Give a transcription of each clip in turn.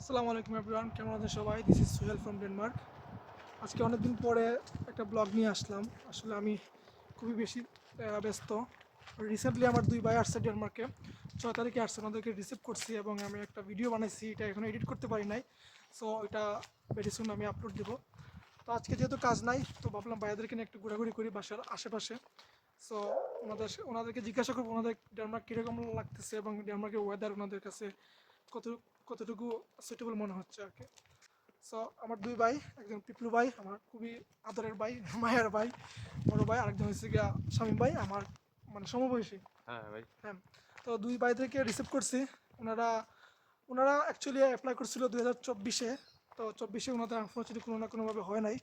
আসসালামু আলাইকুম এভরিওয়ান, কেমন আছেন সবাই? This is Suhel from Denmark. আজকে অনেকদিন পরে একটা ব্লগ নিয়ে আসলাম। আসলে আমি খুবই বেশি ব্যস্ত। রিসেন্টলি আমার দুই ভাই আসছে ডেনমার্কে, 6 তারিখে আসছে। ওনাদেরকে রিসিভ করছি এবং আমি একটা ভিডিও বানাইছি। এটা এখনো এডিট করতে পারি নাই, সো এটা ভেরি সুন আমি আপলোড দেবো। তো আজকে যেহেতু কাজ নাই, তো ভাবলাম ভাইয়াদেরকে নিয়ে একটু ঘোরাঘুরি করি বাসার আশেপাশে। সো ওনাদেরকে জিজ্ঞাসা করবো ওনাদের ডেনমার্ক কীরকম লাগতেছে এবং ডেনমার্কের ওয়েদার ওনাদের কাছে কত কতটুকু সুইটেবল মনে হচ্ছে আর কি। সো আমার দুই ভাই, একজন পিপলু ভাই আমার খুবই আদরের ভাই, মায়ের ভাই, বড় ভাই, আরেকজন হচ্ছে গিয়া শামীম ভাই আমার মানে সমবয়সী। হ্যাঁ ভাই। হ্যাঁ, তো দুই ভাইদেরকে রিসিভ করছি। ওনারা ওনারা অ্যাকচুয়ালি অ্যাপ্লাই করছিল 2024-এ। তো 24-এ ওনাদের আনফর্চুনেটলি কোনো না কোনোভাবে হয় নাই।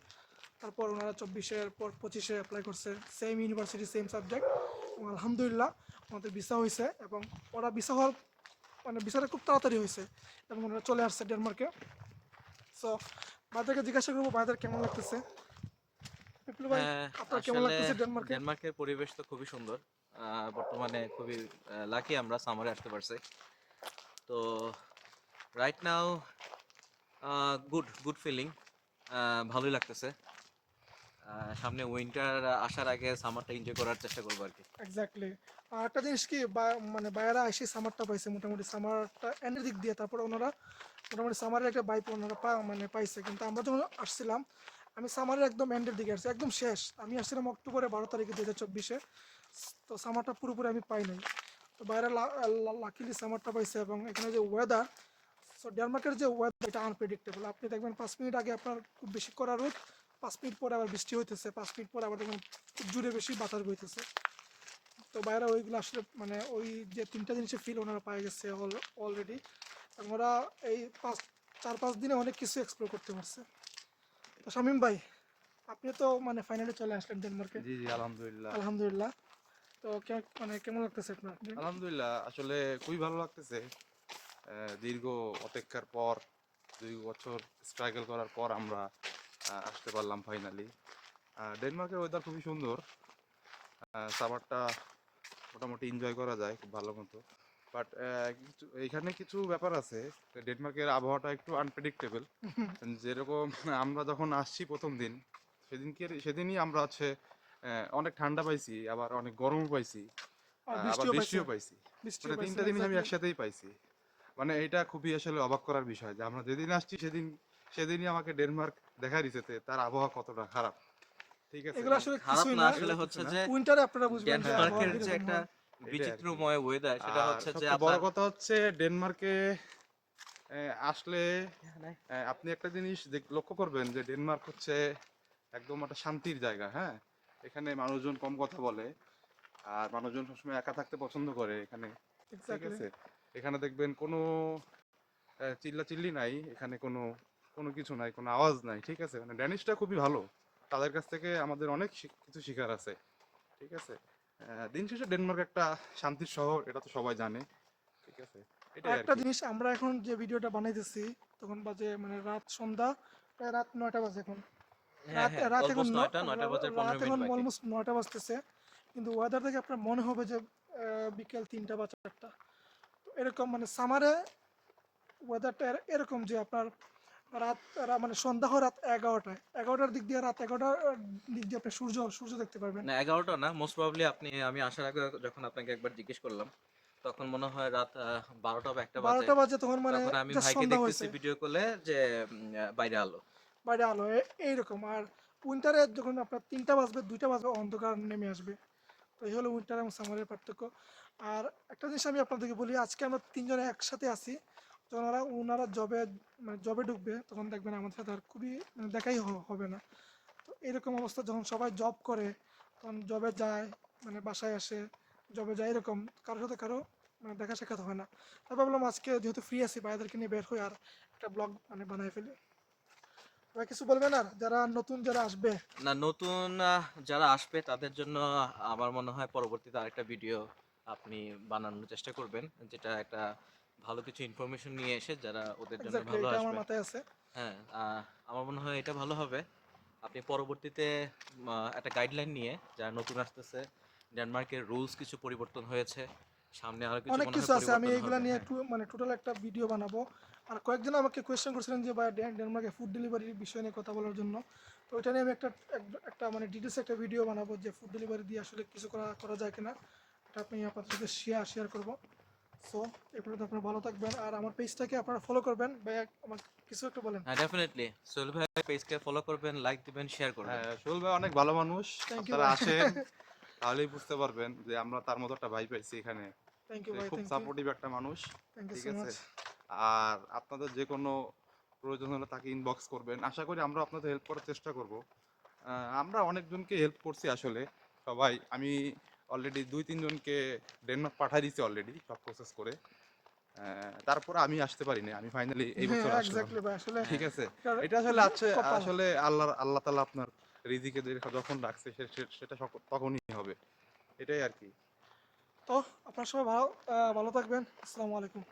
তারপর ওনারা 24-এর পর 25-এ অ্যাপ্লাই করছে, সেম ইউনিভার্সিটি সেম সাবজেক্ট, এবং আলহামদুলিল্লাহ ওনাদের ভিসা হয়েছে। এবং ওরা ভিসা হওয়ার মানে ভিসাটা খুব তাড়াতাড়ি হয়েছে এবং ওনারা চলে আসছে ডেনমার্কে। সো ভাইদেরকে জিজ্ঞাসা করবো ভাইদের কেমন লাগতেছে। বিপ্লব ভাই, হ্যাঁ, আপনার কেমন আসলে লাগতেছে ডেনমার্কে? ডেনমার্কের পরিবেশ তো খুবই সুন্দর। বর্তমানে খুবই লাকি আমরা সামারে আসতে পারছি। তো right now good good feeling, ভালোই লাগতেছে। সামনে উইন্টার আসার আগে সামারটা এনজয় করার চেষ্টা করবো আর কি। এক্স্যাক্টলি। আর একটা জিনিস কি, মানে বাইরে এসে সামারটা পাইছে, মোটামুটি সামারটা এন্ডের দিক দিয়ে। তারপরে ওনারা মোটামুটি সামারের একটা বাইপ ওনারা মানে পাইছে। কিন্তু আমরা যখন আসছিলাম, আমি সামারের একদম এন্ডের দিকে আসছি, একদম শেষ। আমি আসছিলাম অক্টোবরে 12 তারিখে 2024-এ। তো সামারটা পুরোপুরি আমি পাই নাই। তো বাইরে লাকিলি সামারটা পাইছে। এবং এখানে যে ওয়েদার, সো ডেনমার্কের যে ওয়েদার, এটা আনপ্রেডিক্টেবল। আপনি দেখবেন 5 মিনিট আগে আপনার খুব বেশি কড়া রোদ, 5 মিনিট পরে আবার বৃষ্টি হইতেছে, 5 মিনিট পরে আবার দেখবেন খুব জুড়ে বেশি বাতাস বইতেছে। তো বাইরে ওইগুলো আসলে মানে ওই যে তিনটা জিনিসের ফিল ওনারা পাই গেছে অলরেডি। এবং ওরা এই 4-5 দিনে অনেক কিছু এক্সপ্লোর করতে পারছে। তো শামীম ভাই, আপনি তো মানে ফাইনালি চলে আসলেন ডেনমার্কে। জি জি, আলহামদুলিল্লাহ। আলহামদুলিল্লাহ। তো মানে কেমন লাগতেছে আপনার? আলহামদুলিল্লাহ, আসলে খুবই ভালো লাগতেছে। দীর্ঘ অপেক্ষার পর, 2 বছর স্ট্রাগল করার পর আমরা আসতে পারলাম ফাইনালি। ডেনমার্কের ওয়েদার খুবই সুন্দর। সামারটা মোটামুটি এনজয় করা যায় খুব ভালো মতো। বাট এইখানে কিছু ব্যাপার আছে। ডেনমার্কের আবহাওয়াটা একটু আনপ্রেডিক্টেবল। যেরকম আমরা যখন আসছি প্রথম দিন, সেদিনই আমরা অনেক ঠান্ডা পাইছি, আবার অনেক গরমও পাইছি, আর আবার বৃষ্টিও পাইছে। বৃষ্টিও পাইছি। বৃষ্টিও মানে পাইছেন, তিনটা জিনিস আমি এক্স্যাক্টলি। একসাথেই পাইছি। মানে এটা খুবই আসলে অবাক করার বিষয় যে আমরা যেদিন আসছি সেদিনই আমাকে ডেনমার্ক দেখা দিতেছে তার আবহাওয়া কতটা খারাপ। ঠিক আছে, এগুলো মানে আসলে খারাপ কিছুই না, না। আসলে হচ্ছে যে উইন্টারে আপনারা বুঝবেন যে আবহাওয়া ডেনমার্কের যে কিরকম একটা হয়। এটাই আর কি। বিচিত্রময় ওয়েদার, সেটা আর হচ্ছে যে সবচেয়ে বড় আপনার কথা হচ্ছে ডেনমার্কে আসলে আপনি একটা জিনিস লক্ষ্য করবেন যে ডেনমার্ক হচ্ছে একদম একটা শান্তির জায়গা। হ্যাঁ, এখানে মানুষজন কম কথা বলে, আর মানুষজন সবসময় একা থাকতে পছন্দ করে এখানে। ঠিক এক্স্যাক্টলি। আছে, এখানে দেখবেন কোনো চিল্লাচিল্লি নাই, এখানে কোনো কোনো কিছু নাই, কোনো আওয়াজ নাই। ঠিক আছে, মানে ড্যানিশটা খুবই ভালো, তাদের কাছ থেকে আমাদের অনেক কিছু শেখার আছে। ঠিক আছে, দিন শেষে ডেনমার্ক একটা শান্তির শহর, এটা তো সবাই জানে। ঠিক আছে, আর এটাই আর একটা কি। জিনিস, আমরা এখন যে ভিডিওটা বানাইতেছি তখন বাজে মানে রাত সন্ধ্যা, প্রায় রাত 9টা বাজে এখন। হ্যাঁ রাত হ্যাঁ, রাত এখন অলমোস্ট 9টা বাজার রাত 15 মিনিট এখন বাকি। অলমোস্ট 9টা বাজতেছে। কিন্তু ওয়েদার থেকে আপনার মনে হবে যে বিকেল 3টা বা 4টা। তো এরকম মানে সামারে ওয়েদারটা এরকম যে আপনার রাত মানে সন্ধ্যা হয় রাত 11টায়, 11টার দিক দিয়ে, রাত 11টার দিক দিয়ে আপনি সূর্য সূর্য দেখতে পারবেন। না, 11টা না, মোস্ট প্রবাবলি আমি আসার আগে যখন আপনাকে একবার জিজ্ঞেস করলাম, তখন মনে হয় রাত 12টা বা 1টা বাজে। 12টা বাজে তখন মানে তখন আমি জাস্ট ভাইকে সন্ধ্যা দেখতেছি হয়েছে, ভিডিও কলে যে বাইরে আলো। বাইরে আলো এইরকম। আর উইন্টারে যখন আপনার 3টা বাজবে, 2টা বাজবে, অন্ধকার নেমে আসবে। তো এই হলো উইন্টার এবং সামারের পার্থক্য। আর একটা জিনিস আমি আপনাদেরকে বলি, আজকে আমরা তিনজনে একসাথে আছি। যখন ওনারা জবে মানে জবে ঢুকবে, তখন দেখবেন আমাদের সাথে আর খুবই মানে দেখাই হবে না। তো এরকম অবস্থা, যখন সবাই জব করে, তখন জবে যায়, মানে বাসায় আসে, জবে যায়, এরকম কারোর সাথে কারো মানে দেখা সাক্ষাৎ হয় না। তাই ভাবলাম আজকে যেহেতু ফ্রি আছি, ভাইদেরকে নিয়ে বের হই আর একটা ব্লগ মানে বানাই ফেলি। ভাই কিছু বলবেন আর যারা নতুন যারা আসবে? না, নতুন যারা আসবে তাদের জন্য আমার মনে হয় পরবর্তীতে আরেকটা ভিডিও আপনি বানানোর চেষ্টা করবেন, যেটা একটা ভালো কিছু ইনফরমেশন নিয়ে এসে যারা ওদের জন্য এক্স্যাক্টলি, ভালো এটা আমার আসবে। মাথায় আছে। হ্যাঁ, আমার মনে হয় এটা ভালো হবে। আপনি পরবর্তীতে একটা গাইডলাইন নিয়ে, যারা নতুন আসতেছে, ডেনমার্কের রুলস কিছু পরিবর্তন হয়েছে, সামনে আরো কিছু অনেক মনে কিছু হয় আছে, আমি পরিবর্তন এইগুলা হবে। নিয়ে হ্যাঁ। মানে টোটাল একটা ভিডিও বানাবো। আর কয়েকজন আমাকে কোয়েশ্চেন করছিলেন যে ভাই ডেনমার্কে ফুড ডেলিভারির বিষয় নিয়ে কথা বলার জন্য, তো ওইটা নিয়ে আমি একটা মানে ডিটেলস একটা ভিডিও বানাবো যে ফুড ডেলিভারি দিয়ে আসলে কিছু করা করা যায় কিনা, এটা আপনি আপনাদের সাথে শেয়ার করবো। সো এরপরে তো আপনারা ভালো থাকবেন, আর আমার পেজটাকে আপনারা ফলো করবেন। ভাই আমাকে কিছু একটু বলেন। হ্যাঁ, ডেফিনেটলি সোহেল ভাই পেজকে ফলো করবেন, লাইক দিবেন, শেয়ার করবেন। হ্যাঁ, সোহেল ভাই অনেক ভালো মানুষ, থ্যাংক ইউ আপনারা ভাই। আসেন তাহলেই বুঝতে পারবেন যে আমরা তার মতো একটা ভাই পাইছি এখানে। থ্যাংক ইউ সে ভাই, খুব থ্যাংক ইউ, সাপোর্টিভ একটা মানুষ, থ্যাংক ইউ ঠিক সো আছে। মাচ। আর আপনাদের যে কোনো প্রয়োজন হলে তাকে ইনবক্স করবেন, আশা করি আমরা আপনাদের হেল্প করার চেষ্টা করব। আমরা অনেকজনকে হেল্প করছি আসলে সবাই, আমি অলরেডি 2-3 জনকে ডেনমার্ক পাঠাই দিয়েছি অলরেডি সব প্রসেস করে। তারপরে আমি আসতে পারিনি, আমি ফাইনালি এই হ্যাঁ বছর আসলাম, এক্স্যাক্টলি ভাই, আসলে ঠিক আছে। এটার এটা আসলে আছে, কপাল। আসলে আল্লাহ তাআলা আপনার রিজিকে যখন রাখছে সেটা তখনই হবে, এটাই আর কি। তো আপনারা সবাই ভালো থাকবেন। আসসালামু আলাইকুম।